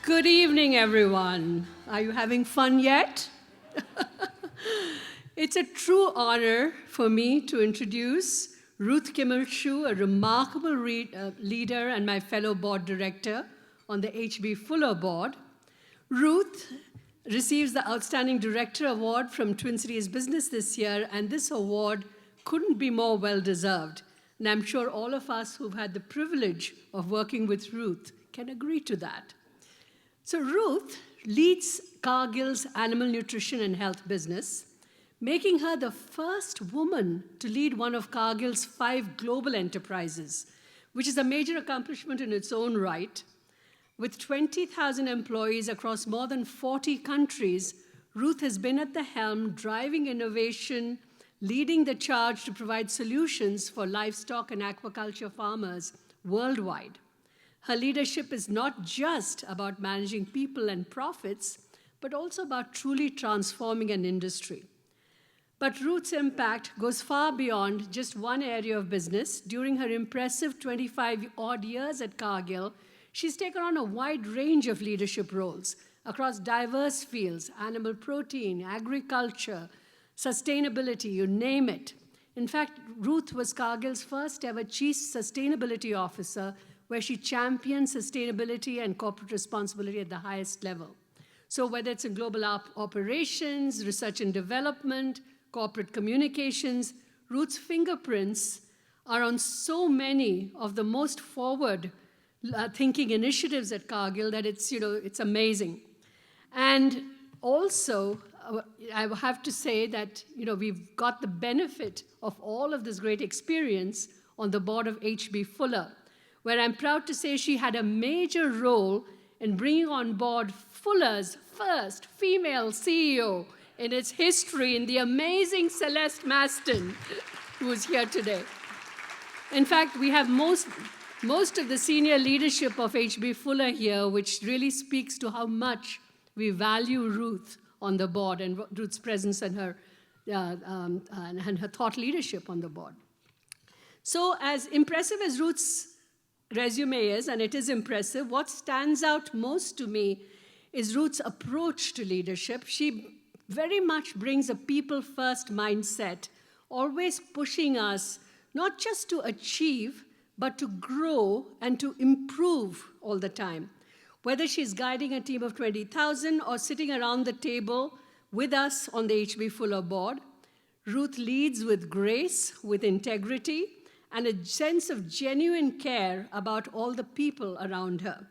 Good evening, everyone. Are you having fun yet? It's a true honor for me to introduce Ruth Kimmelshue, a remarkable leader and my fellow board director on the H.B. Fuller board. Ruth receives the Outstanding Director Award from Twin Cities Business this year, and this award couldn't be more well-deserved. And I'm sure all of us who've had the privilege of working with Ruth can agree to that. So Ruth leads Cargill's animal nutrition and health business, making her the first woman to lead one of Cargill's 5 global enterprises, which is a major accomplishment in its own right. With 20,000 employees across more than 40 countries, Ruth has been at the helm, driving innovation, leading the charge to provide solutions for livestock and aquaculture farmers worldwide. Her leadership is not just about managing people and profits, but also about truly transforming an industry. But Ruth's impact goes far beyond just one area of business. During her impressive 25-odd years at Cargill, she's taken on a wide range of leadership roles across diverse fields: animal protein, agriculture, sustainability, you name it. In fact, Ruth was Cargill's first ever Chief Sustainability Officer, where she championed sustainability and corporate responsibility at the highest level. So whether it's in global operations, research and development, corporate communications, Ruth's fingerprints are on so many of the most forward-thinking initiatives at Cargill that it's amazing. And also, I have to say that we've got the benefit of all of this great experience on the board of H.B. Fuller, where I'm proud to say she had a major role in bringing on board Fuller's first female CEO in its history, in the amazing Celeste Maston, who is here today. In fact, we have most of the senior leadership of H.B. Fuller here, which really speaks to how much we value Ruth on the board and Ruth's presence and her thought leadership on the board. So as impressive as Ruth's resume is, and it is impressive, what stands out most to me is Ruth's approach to leadership. She very much brings a people-first mindset, always pushing us not just to achieve, but to grow and to improve all the time. Whether she's guiding a team of 20,000 or sitting around the table with us on the H.B. Fuller board, Ruth leads with grace, with integrity, and a sense of genuine care about all the people around her.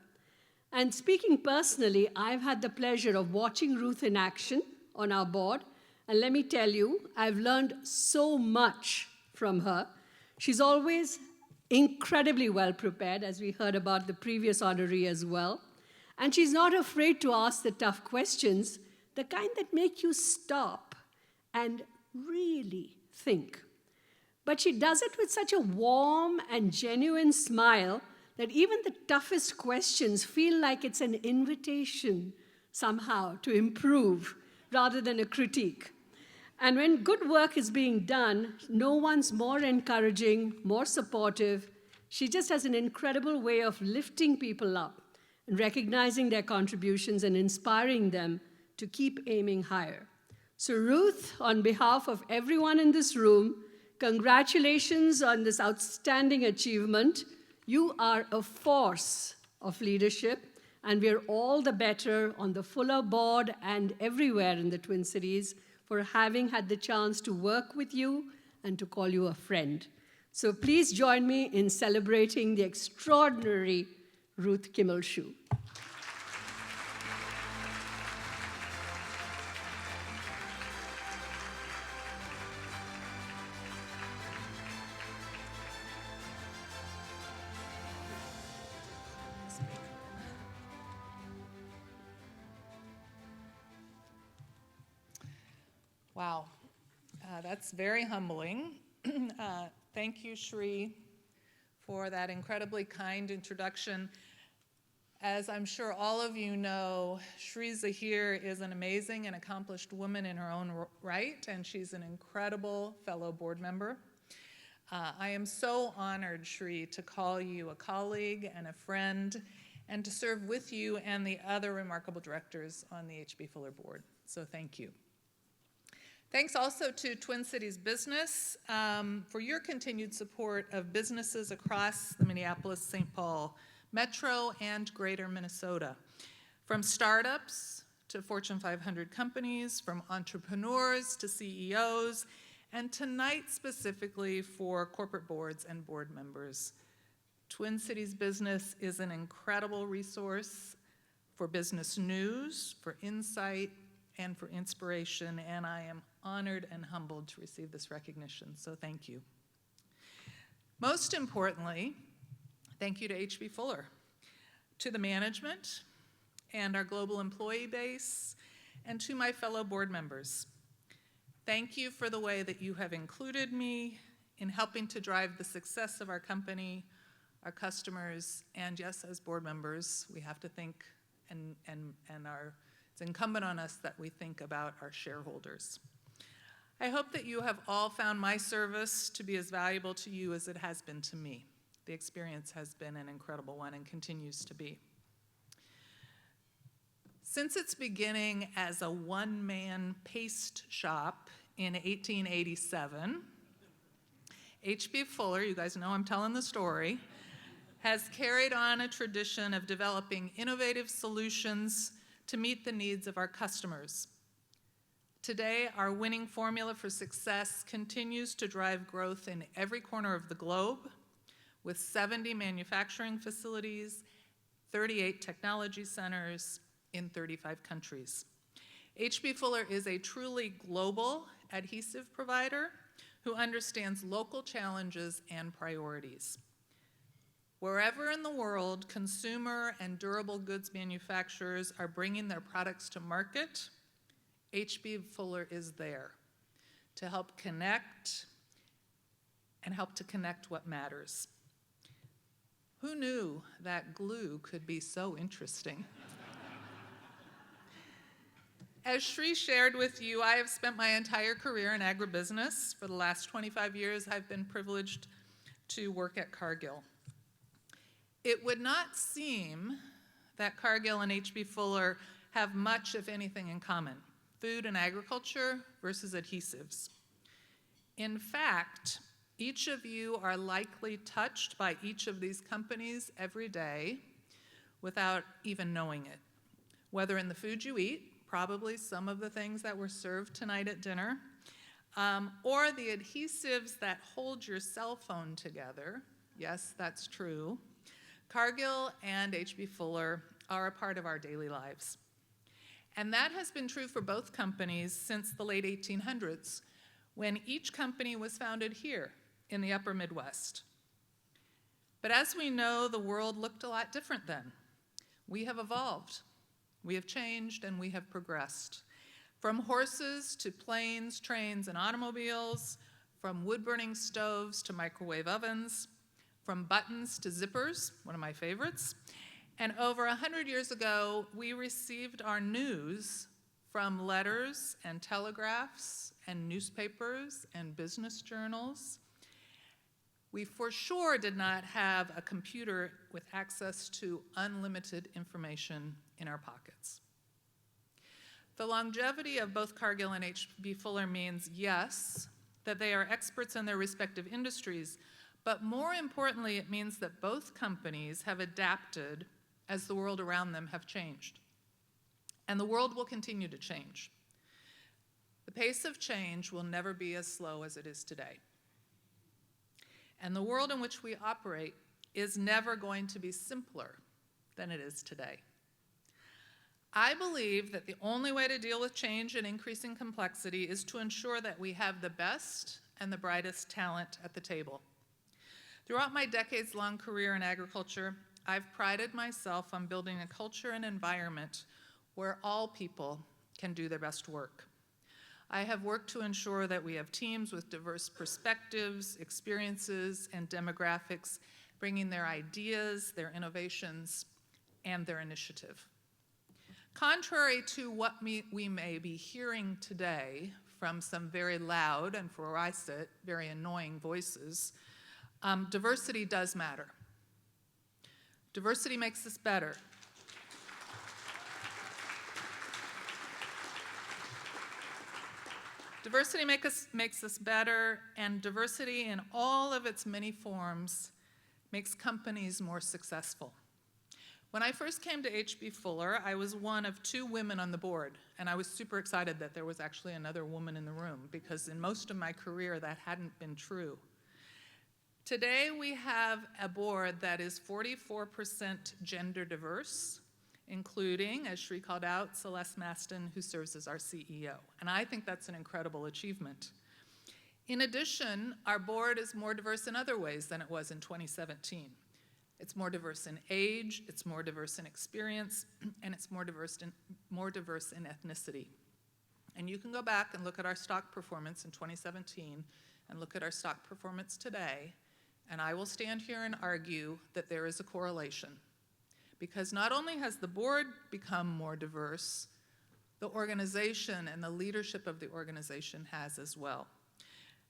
And speaking personally, I've had the pleasure of watching Ruth in action on our board, and let me tell you, I've learned so much from her. She's always incredibly well prepared, as we heard about the previous honoree as well, and she's not afraid to ask the tough questions, the kind that make you stop and really think. But she does it with such a warm and genuine smile that even the toughest questions feel like it's an invitation somehow to improve rather than a critique. And when good work is being done, no one's more encouraging, more supportive. She just has an incredible way of lifting people up and recognizing their contributions and inspiring them to keep aiming higher. So Ruth, on behalf of everyone in this room, congratulations on this outstanding achievement. You are a force of leadership, and we're all the better on the Fuller board and everywhere in the Twin Cities for having had the chance to work with you and to call you a friend. So please join me in celebrating the extraordinary Ruth Kimmelshue. Wow, that's very humbling. Thank you, Shri, for that incredibly kind introduction. As I'm sure all of you know, Shri Zahir is an amazing and accomplished woman in her own right, and she's an incredible fellow board member. I am so honored, Shri, to call you a colleague and a friend, and to serve with you and the other remarkable directors on the H.B. Fuller board. So thank you. Thanks also to Twin Cities Business for your continued support of businesses across the Minneapolis-St. Paul Metro and Greater Minnesota. From startups to Fortune 500 companies, from entrepreneurs to CEOs, and tonight specifically for corporate boards and board members. Twin Cities Business is an incredible resource for business news, for insight, and for inspiration, and I am honored and humbled to receive this recognition, so thank you. Most importantly, thank you to H.B. Fuller, to the management and our global employee base, and to my fellow board members. Thank you for the way that you have included me in helping to drive the success of our company, our customers, and yes, as board members, we have to think it's incumbent on us that we think about our shareholders. I hope that you have all found my service to be as valuable to you as it has been to me. The experience has been an incredible one and continues to be. Since its beginning as a one-man paste shop in 1887, H.B. Fuller, you guys know I'm telling the story, has carried on a tradition of developing innovative solutions to meet the needs of our customers. Today, our winning formula for success continues to drive growth in every corner of the globe, with 70 manufacturing facilities, 38 technology centers in 35 countries. H.B. Fuller is a truly global adhesive provider who understands local challenges and priorities. Wherever in the world consumer and durable goods manufacturers are bringing their products to market, H.B. Fuller is there to help connect and help to connect what matters. Who knew that glue could be so interesting? As Shri shared with you, I have spent my entire career in agribusiness. For the last 25 years, I've been privileged to work at Cargill. It would not seem that Cargill and H.B. Fuller have much, if anything, in common: food and agriculture versus adhesives. In fact, each of you are likely touched by each of these companies every day without even knowing it. Whether in the food you eat, probably some of the things that were served tonight at dinner, or the adhesives that hold your cell phone together. Yes, that's true. Cargill and H.B. Fuller are a part of our daily lives. And that has been true for both companies since the late 1800s, when each company was founded here in the upper Midwest. But as we know, the world looked a lot different then. We have evolved, we have changed, and we have progressed. From horses to planes, trains, and automobiles, from wood-burning stoves to microwave ovens, from buttons to zippers, one of my favorites. And over 100 years ago, we received our news from letters and telegraphs and newspapers and business journals. We for sure did not have a computer with access to unlimited information in our pockets. The longevity of both Cargill and H.B. Fuller means, yes, that they are experts in their respective industries, but more importantly, it means that both companies have adapted as the world around them have changed. And the world will continue to change. The pace of change will never be as slow as it is today. And the world in which we operate is never going to be simpler than it is today. I believe that the only way to deal with change and increasing complexity is to ensure that we have the best and the brightest talent at the table. Throughout my decades-long career in agriculture, I've prided myself on building a culture and environment where all people can do their best work. I have worked to ensure that we have teams with diverse perspectives, experiences, and demographics, bringing their ideas, their innovations, and their initiative. Contrary to what we may be hearing today from some very loud, and for where I sit, very annoying voices, diversity does matter. Diversity makes us better. Diversity makes us better, and diversity in all of its many forms makes companies more successful. When I first came to H.B. Fuller, I was one of 2 women on the board, and I was super excited that there was actually another woman in the room, because in most of my career that hadn't been true. Today we have a board that is 44% gender diverse, including, as Shri called out, Celeste Maston, who serves as our CEO. And I think that's an incredible achievement. In addition, our board is more diverse in other ways than it was in 2017. It's more diverse in age, it's more diverse in experience, and it's more diverse in ethnicity. And you can go back and look at our stock performance in 2017 and look at our stock performance today, and I will stand here and argue that there is a correlation. Because not only has the board become more diverse, the organization and the leadership of the organization has as well.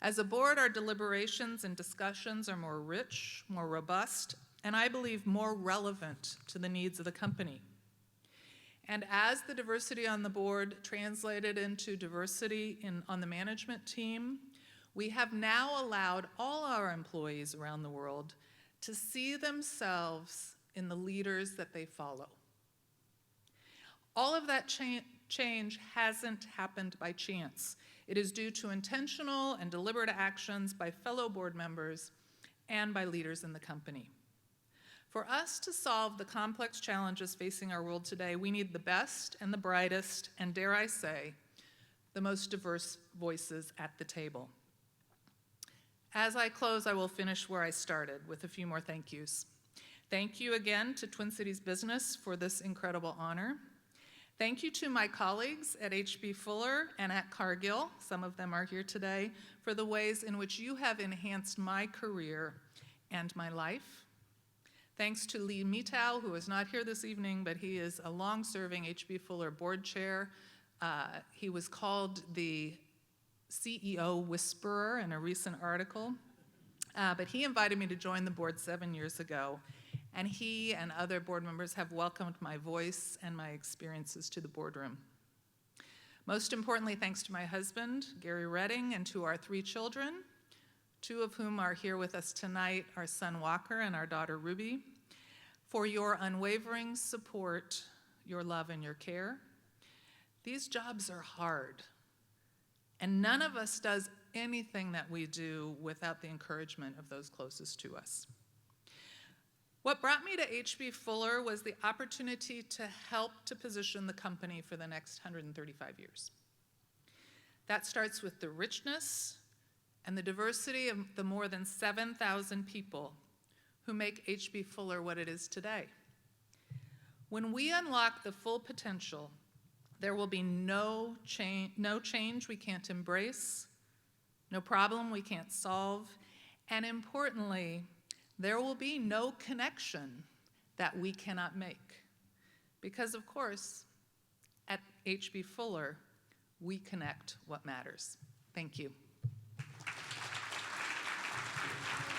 As a board, our deliberations and discussions are more rich, more robust, and I believe more relevant to the needs of the company. And as the diversity on the board translated into diversity on the management team, we have now allowed all our employees around the world to see themselves in the leaders that they follow. All of that change hasn't happened by chance. It is due to intentional and deliberate actions by fellow board members and by leaders in the company. For us to solve the complex challenges facing our world today, we need the best and the brightest, and dare I say, the most diverse voices at the table. As I close, I will finish where I started with a few more thank yous. Thank you again to Twin Cities Business for this incredible honor. Thank you to my colleagues at H.B. Fuller and at Cargill, some of them are here today, for the ways in which you have enhanced my career and my life. Thanks to Lee Mitow, who is not here this evening, but he is a long-serving H.B. Fuller board chair. He was called the CEO whisperer in a recent article, but he invited me to join the board 7 years ago, and he and other board members have welcomed my voice and my experiences to the boardroom. Most importantly, thanks to my husband, Gary Redding, and to our 3 children, 2 of whom are here with us tonight, our son Walker and our daughter Ruby, for your unwavering support, your love, and your care. These jobs are hard, and none of us does anything that we do without the encouragement of those closest to us. What brought me to H.B. Fuller was the opportunity to help to position the company for the next 135 years. That starts with the richness and the diversity of the more than 7,000 people who make H.B. Fuller what it is today. When we unlock the full potential, there will be no change we can't embrace, no problem we can't solve, and importantly, there will be no connection that we cannot make. Because of course, at H.B. Fuller, we connect what matters. Thank you.